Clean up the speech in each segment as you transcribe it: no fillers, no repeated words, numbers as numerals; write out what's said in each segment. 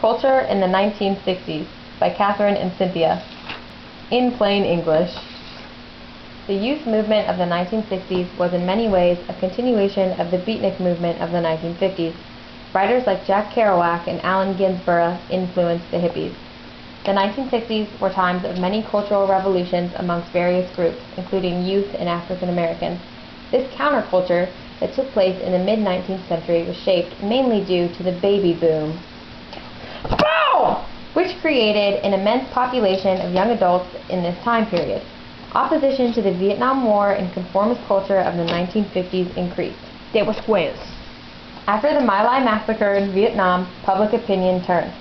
Culture in the 1960s by Kathryn and Cynthia. In plain English, the youth movement of the 1960s was in many ways a continuation of the beatnik movement of the 1950s. Writers like Jack Kerouac and Allen Ginsberg influenced the hippies. The 1960s were times of many cultural revolutions amongst various groups, including youth and African Americans. This counterculture that took place in the mid-19th century was shaped mainly due to the baby boom, which created an immense population of young adults in this time period. Opposition to the Vietnam War and conformist culture of the 1950s increased. There was quiz. After the My Lai massacre in Vietnam, public opinion turned.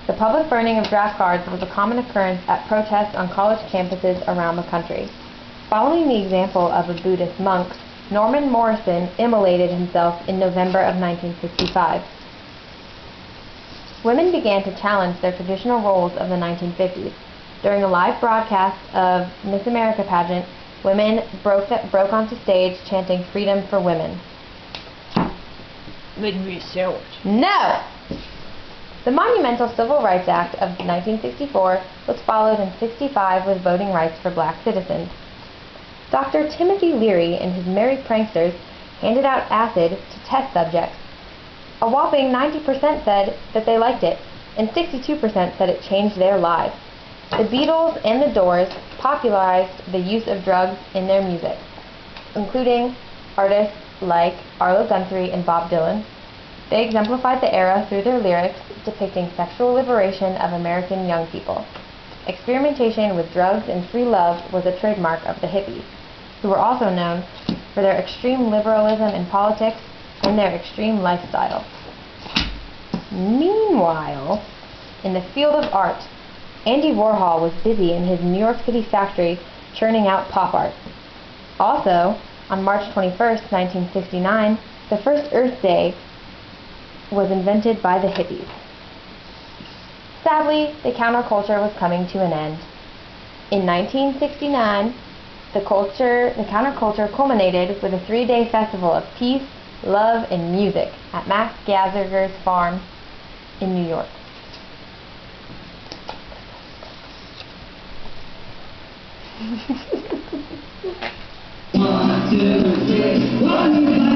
The public burning of draft cards was a common occurrence at protests on college campuses around the country. Following the example of a Buddhist monk, Norman Morrison immolated himself in November of 1965. Women began to challenge their traditional roles of the 1950s. During a live broadcast of Miss America pageant, women broke onto stage chanting "Freedom for Women." Make me a sandwich. No! The monumental Civil Rights Act of 1964 was followed in 1965 with voting rights for black citizens. Dr. Timothy Leary and his merry pranksters handed out acid to test subjects. A whopping 90% said that they liked it, and 62% said it changed their lives. The Beatles and the Doors popularized the use of drugs in their music, including artists like Arlo Guthrie and Bob Dylan. They exemplified the era through their lyrics depicting sexual liberation of American young people. Experimentation with drugs and free love was a trademark of the hippies, who were also known for their extreme liberalism in politics and their extreme lifestyle. Meanwhile, in the field of art, Andy Warhol was busy in his New York City factory churning out pop art. Also, on March 21st, 1969, the first Earth Day was invented by the hippies. Sadly, the counterculture was coming to an end. In 1969, the counterculture culminated with a 3-day festival of peace, love, and music at Max Gazerger's farm in New York. One, two, three, one.